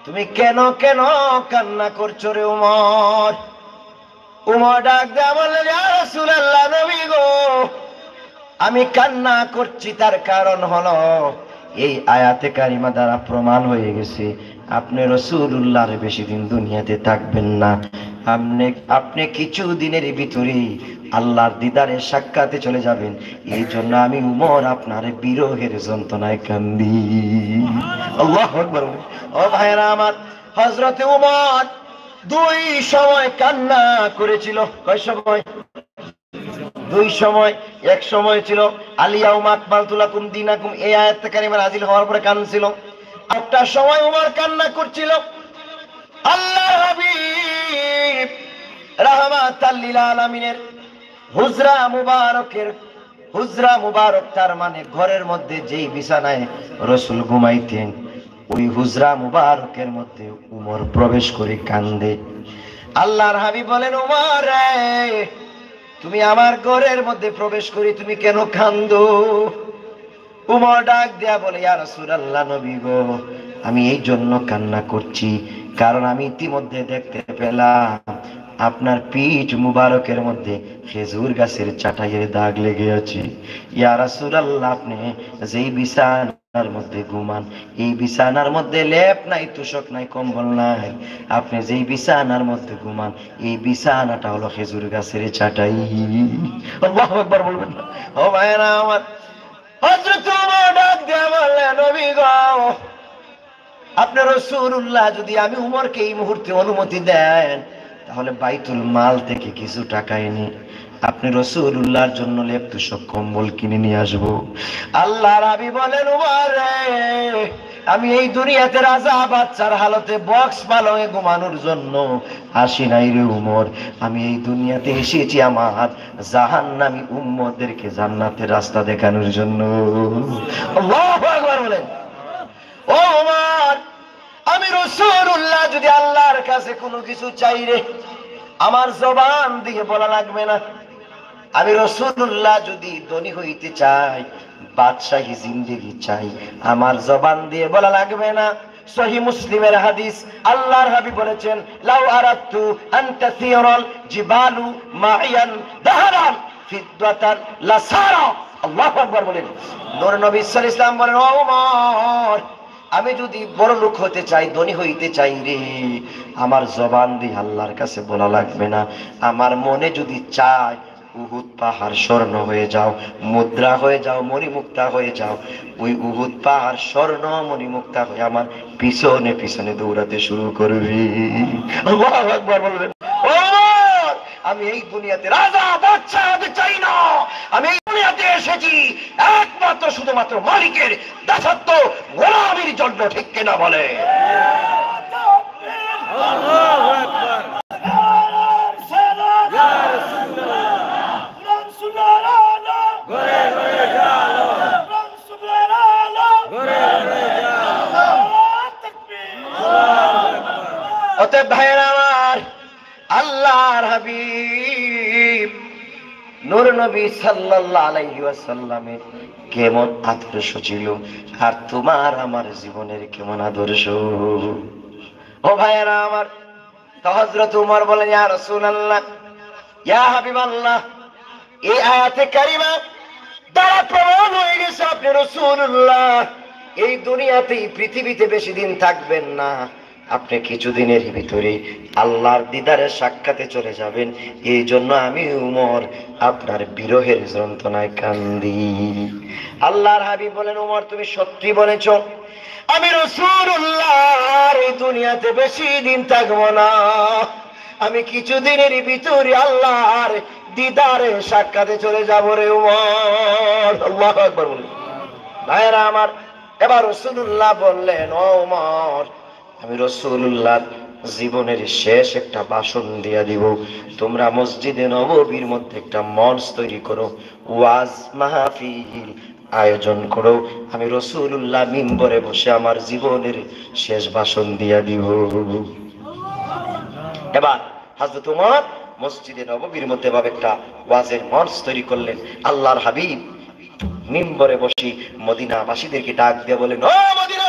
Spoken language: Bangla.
তুমি কেন কেন কান্না করছো রে উমর? উমর ডাক দেয়া বললেন, ইয়া রাসূলুল্লাহ, নবী গো, আমি কান্না করছি তার কারণ হলো এই আয়াতে কারিমা দ্বারা প্রমাণ হয়ে গেছে আপনি রাসূলুল্লাহর বেশি দিন দুনিয়াতে থাকবেন না। আপনি কিছু দিনের ভিতরেই আল্লাহর দিদারে সাক্ষাতে চলে যাবেন। এই জন্য আমি উমর আপনার বিরহের যন্ত্রণায় কান্দি। আল্লাহু আকবার। ও ভাইরা আমার, হযরতে উমর দুই সময় কান্না করেছিল। কয় সময়? দুই সময়। এক সময় ছিল আলিয়াউমা আকমালতু লাকুম দীনাকুম, এই আয়াত কারিমা নাযিল হওয়ার পরে কাঁদছিল। একটা সময় উমর কান্না করছিল আল্লাহর হাবিব রাহমাতাল লিল আলামিনের হুজরা মুবারক, তার মানে ঘরের মধ্যে যেই বিছানায় রাসূল ঘুমাইতেন ওই হুজরা মুবারকের মধ্যে উমর প্রবেশ করে কান্দে। আল্লাহর হাবিব বলেন, উমর রে, তুমি আমার ঘরের মধ্যে প্রবেশ করি তুমি কেন কান্দো? উমর ডাক দেয়া বলে, ইয়া রাসূলুল্লাহ, নবী গো, আমি এই জন্য কান্না করছি কারণ আমি ইতিমধ্যে দেখতে পেলাম আপনার পিঠ মুবারকের মধ্যে খেজুর গাছের চাটাইয়ের দাগ লেগে আছে। ইয়া রাসূলুল্লাহ, আপনি যেই বিছানার মধ্যে ঘুমান এই বিছানার মধ্যে লেপ নাই, তোশক নাই, কম্বল নাই। আপনি যেই বিছানার মধ্যে ঘুমান এই বিছানাটা হলো খেজুর গাছের চাটাই। আল্লাহু আকবার বলবেন না? ও ভাইরা আমার, হযরত ওমর ডাক দিয়ে বললেন, নবী গো, আপনার রাসূলুল্লাহ যদি আমি উমরকে এই মুহূর্তে অনুমতি দেন তাহলে বাইতুল মাল থেকে কিছু টাকা এনে আপনি রাসূলুল্লাহর জন্য লেপ তোশক কম্বল কিনে নিয়ে আসবো। আল্লাহর হাবিব বলেন, উমর রে, আমি এই দুনিয়াতে রাজা বাচ্চার হালতে বক্স পালঙে ঘুমানোর জন্য আসি নাই রে উমর। আমি এই দুনিয়াতে এসেছি আমার জাহান্নামী উম্মতদেরকে জান্নাতের রাস্তা দেখানোর জন্য। আল্লাহু আকবার বলেন। ও উমর, আমি রাসূলুল্লাহ যদি আল্লাহর কাছে কোনো কিছু চাই রে, আমার জবান দিয়ে বলা লাগবে না। আমি রাসূলুল্লাহ যদি ধনী হইতে চাই, বাদশাহী জিন্দেগি চাই, আমার জবান দিয়ে বলা লাগবে না। সহিহ মুসলিমের হাদিস, আল্লাহর হাবিব বলেছেন, লাউ আরাদতু আন তাসিরাল জিবালু মাইয়ান দাহরান ফিদ্দাতান লাসারা। আল্লাহু আকবার বলেন। নূর নবী সাল্লাল্লাহু আলাইহি ওয়াসাল্লাম বলেন, ও উমর, আমি যদি বড় লোক হতে চাই, ধনী হইতে চাই রে, আমার জবান দিয়ে আল্লাহর কাছে বলা লাগবে না। আমার মনে যদি চায় উহুদ পাহাড় স্বর্ণ হয়ে যাও, মুদ্রা হয়ে যাও, মণিমুক্তা হয়ে যাও, ওই উহুদ পাহাড় স্বর্ণ মণিমুক্তা হয়ে আমার পিছনে পিছনে দৌড়াতে শুরু করবি। আল্লাহু আকবার বলবেন। ওমর, আমি এই দুনিয়াতে রাজা বাদশা হতে চাই না। আমি এই দুনিয়াতে এসেছি একমাত্র শুধুমাত্র মালিকের দাসত্ব গোলামীর জন্য, ঠিক কিনা বলে? আল্লাহু আকবার। অতএব ভাইরা আমার, আল্লাহর হাবিব নূর নবী সাল্লাল্লাহু আলাইহি ওয়াসাল্লামের কেমন আদর্শ ছিল আর তোমার আমার জীবনের কেমন আদর্শ? ও ভাইরা আমার, তো হযরত ওমর বলেন, ইয়া রাসূলুল্লাহ, ইয়া হাবিবাল্লাহ, এই আয়াতে কারিমা দ্বারা প্রমাণ হয়ে গেছে আপনি রাসূলুল্লাহ এই দুনিয়াতে পৃথিবীতে বেশি দিন থাকবেন না। আপনি কিছুদিনের ভিতরে আল্লাহর দিদারে সাক্ষাতে চলে যাবেন। এই জন্য আমি উমর আপনার বিরহের যন্ত্রণায় কান্দি। আল্লাহর হাবিব বলেন, উমর, তুমি সত্যি বলেছ, আমি রাসূলুল্লাহ এই দুনিয়াতে বেশি দিন থাকবো না। আমি কিছুদিনের ভিতরে আল্লাহর দিদারে সাক্ষাতে চলে যাব রে উমর। আল্লাহু আকবার বলুন। ভাইরা আমার, এবার রাসূলুল্লাহ বললেন, ও উমর, আমি রাসূলুল্লাহ জীবনের শেষ একটা ভাষণ দিয়া দিব। তোমরা মসজিদে নববীর মধ্যে একটা মঞ্চ তৈরি করো, ওয়াজ মাহফিল আয়োজন করো। আমি রাসূলুল্লাহ মিম্বরে বসে আমার জীবনের শেষ ভাষণ দিয়া দিব। এবার হযরত ওমর মসজিদে নববীর মধ্যে ভাবে একটা ওয়াজের মঞ্চ তৈরি করলেন। আল্লাহর হাবিব মিম্বরে বসে মদিনাবাসীদেরকে ডাক দিয়ে বলেন, ও মদিনা